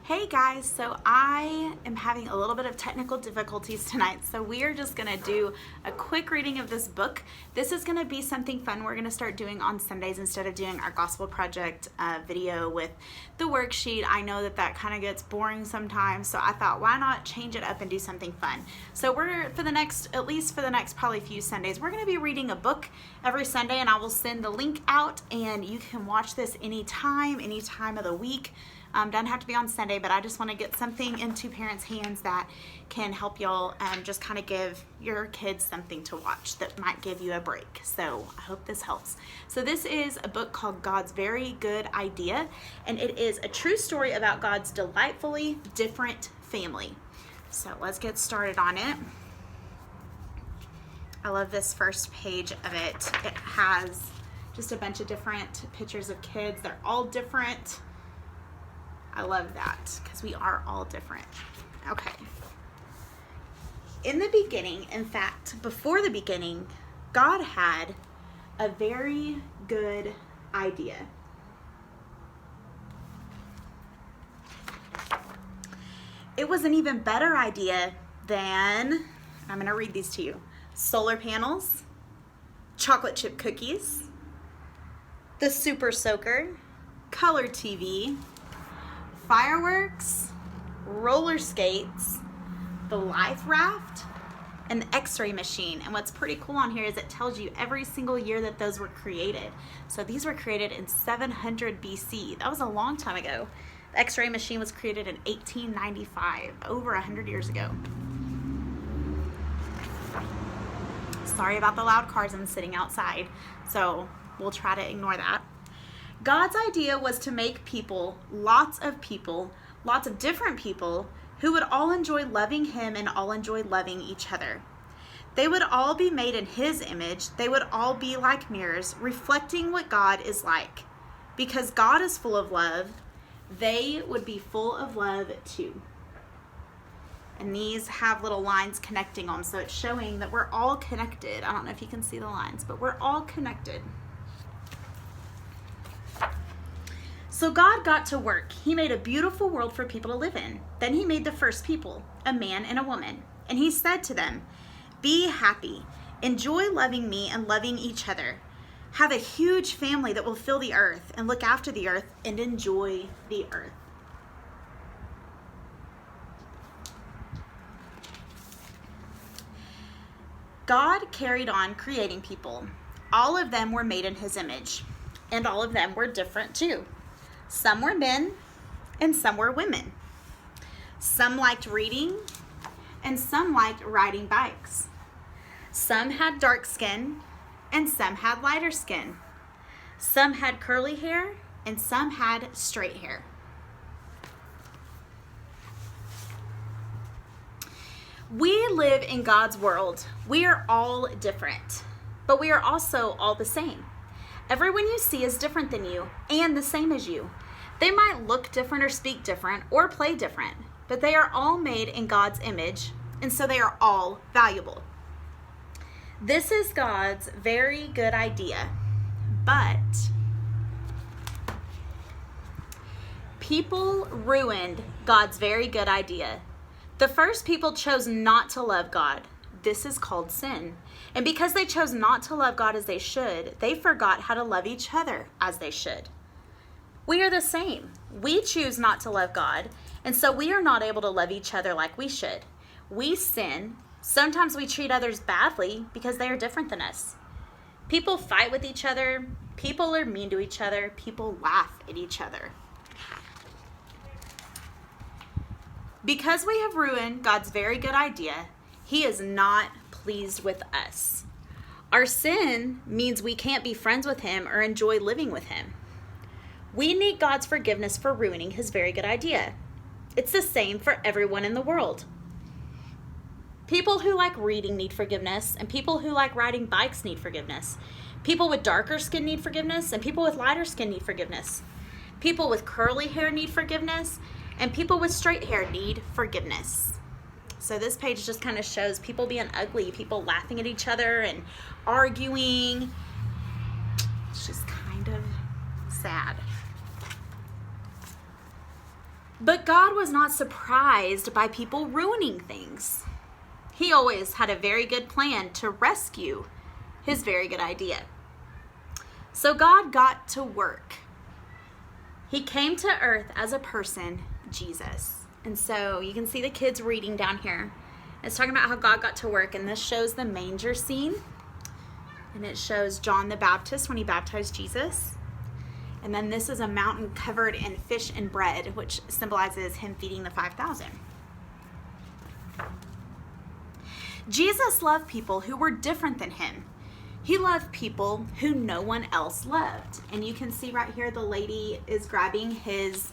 Hey guys, so I am having a little bit of technical difficulties tonight, so we are just going to do a quick reading of this book. This is going to be something fun we're going to start doing on Sundays instead of doing our Gospel Project video with the worksheet. I know that kind of gets boring sometimes, so I thought why not change it up and do something fun. So we're, at least for the next probably few Sundays, we're going to be reading a book every Sunday, and I will send the link out and you can watch this any time of the week. Doesn't have to be on Sunday, but I just want to get something into parents' hands that can help y'all just kind of give your kids something to watch that might give you a break. So I hope this helps. So this is a book called God's Very Good Idea, and it is a true story about God's delightfully different family. So let's get started on it. I love this first page of it. It has just a bunch of different pictures of kids. They're all different. I love that because we are all different. Okay. In the beginning, in fact, before the beginning, God had a very good idea. It was an even better idea than, I'm going to read these to you, solar panels, chocolate chip cookies, the Super Soaker, color TV, fireworks, roller skates, the life raft, and the x-ray machine. And what's pretty cool on here is it tells you every single year that those were created. So these were created in 700 BC. That was a long time ago. The x-ray machine was created in 1895, over 100 years ago. Sorry about the loud cars. I'm sitting outside, so we'll try to ignore that. God's idea was to make lots of different people who would all enjoy loving Him and all enjoy loving each other. They would all be made in His image. They would all be like mirrors, reflecting what God is like. Because God is full of love, they would be full of love too. And these have little lines connecting them, so it's showing that we're all connected. I don't know if you can see the lines, but we're all connected. So God got to work. He made a beautiful world for people to live in. Then He made the first people, a man and a woman. And He said to them, "Be happy, enjoy loving me and loving each other. Have a huge family that will fill the earth and look after the earth and enjoy the earth." God carried on creating people. All of them were made in His image, and all of them were different too. Some were men and some were women. Some liked reading and some liked riding bikes. Some had dark skin and some had lighter skin. Some had curly hair and some had straight hair. We live in God's world. We are all different, but we are also all the same. Everyone you see is different than you and the same as you. They might look different or speak different or play different, but they are all made in God's image, and so they are all valuable. This is God's very good idea, but people ruined God's very good idea. The first people chose not to love God. This is called sin. And because they chose not to love God as they should, they forgot how to love each other as they should. We are the same. We choose not to love God, and so we are not able to love each other like we should. We sin. Sometimes we treat others badly because they are different than us. People fight with each other. People are mean to each other. People laugh at each other. Because we have ruined God's very good idea, He is not pleased with us. Our sin means we can't be friends with Him or enjoy living with Him. We need God's forgiveness for ruining His very good idea. It's the same for everyone in the world. People who like reading need forgiveness, and people who like riding bikes need forgiveness. People with darker skin need forgiveness, and people with lighter skin need forgiveness. People with curly hair need forgiveness, and people with straight hair need forgiveness. So this page just kind of shows people being ugly, people laughing at each other and arguing. It's just kind of sad. But God was not surprised by people ruining things. He always had a very good plan to rescue his very good idea. So God got to work. He came to earth as a person, Jesus. And so you can see the kids reading down here. It's talking about how God got to work, and this shows the manger scene. And it shows John the Baptist when he baptized Jesus. And then this is a mountain covered in fish and bread, which symbolizes him feeding the 5,000. Jesus loved people who were different than him. He loved people who no one else loved. And you can see right here the lady is grabbing his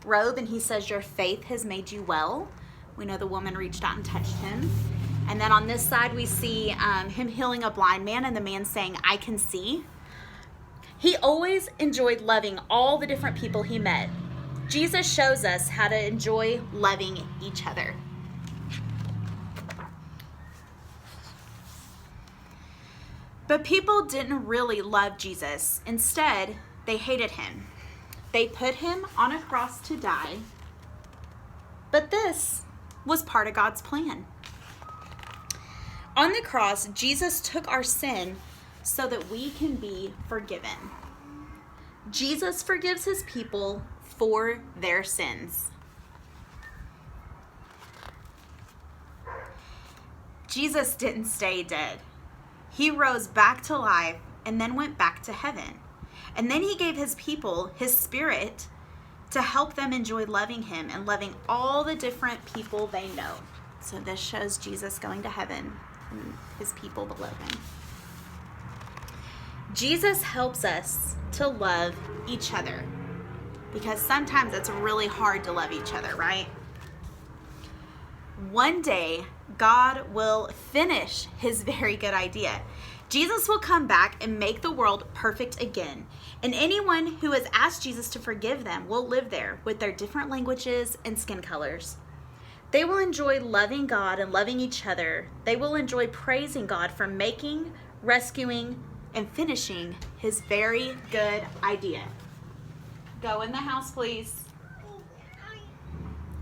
robe, and he says, "Your faith has made you well." We know the woman reached out and touched him. And then on this side we see him healing a blind man, and the man saying, "I can see." He always enjoyed loving all the different people he met. Jesus shows us how to enjoy loving each other. But people didn't really love Jesus. Instead, they hated him. They put him on a cross to die. But this was part of God's plan. On the cross, Jesus took our sin so that we can be forgiven. Jesus forgives his people for their sins. Jesus didn't stay dead. He rose back to life and then went back to heaven. And then he gave his people his spirit to help them enjoy loving him and loving all the different people they know. So this shows Jesus going to heaven and his people below him. Jesus helps us to love each other because sometimes it's really hard to love each other, right? One day, God will finish his very good idea. Jesus will come back and make the world perfect again. And anyone who has asked Jesus to forgive them will live there with their different languages and skin colors. They will enjoy loving God and loving each other. They will enjoy praising God for making, rescuing, and finishing his very good idea. Go in the house, please.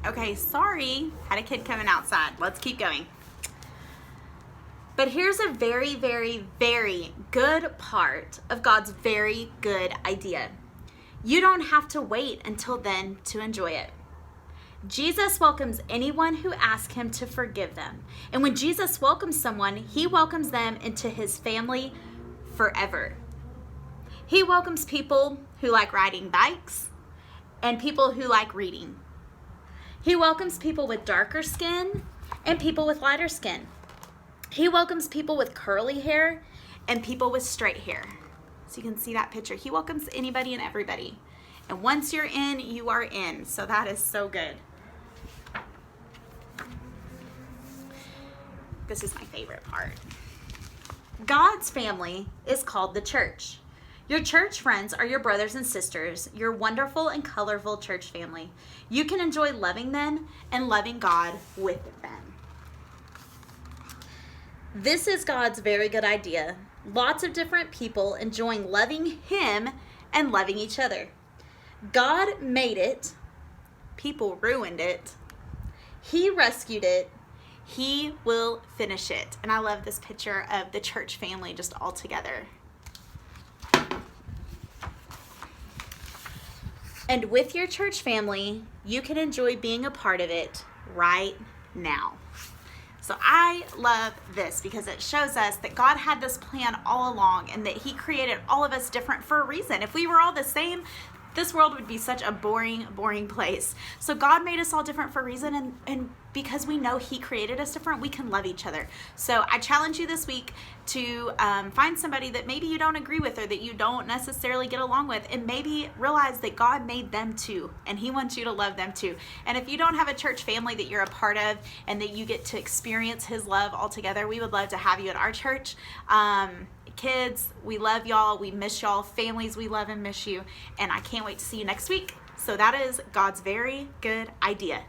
Okay, sorry. Had a kid coming outside. Let's keep going. But here's a very, very, very good part of God's very good idea. You don't have to wait until then to enjoy it. Jesus welcomes anyone who asks him to forgive them. And when Jesus welcomes someone, he welcomes them into his family forever. He welcomes people who like riding bikes and people who like reading. He welcomes people with darker skin and people with lighter skin. He welcomes people with curly hair and people with straight hair. So you can see that picture. He welcomes anybody and everybody. And once you're in, you are in. So that is so good. This is my favorite part. God's family is called the church. Your church friends are your brothers and sisters, your wonderful and colorful church family. You can enjoy loving them and loving God with them. This is God's very good idea. Lots of different people enjoying loving him and loving each other. God made it. People ruined it. He rescued it. He will finish it. And I love this picture of the church family just all together. And with your church family, you can enjoy being a part of it right now. So I love this because it shows us that God had this plan all along and that he created all of us different for a reason. If we were all the same, this world would be such a boring, boring place. So God made us all different for a reason, and because we know he created us different, we can love each other. So I challenge you this week to find somebody that maybe you don't agree with or that you don't necessarily get along with, and maybe realize that God made them too, and he wants you to love them too. And if you don't have a church family that you're a part of and that you get to experience his love all together, we would love to have you at our church. Kids, we love y'all. We miss y'all. Families, we love and miss you. And I can't wait to see you next week. So that is God's very good idea.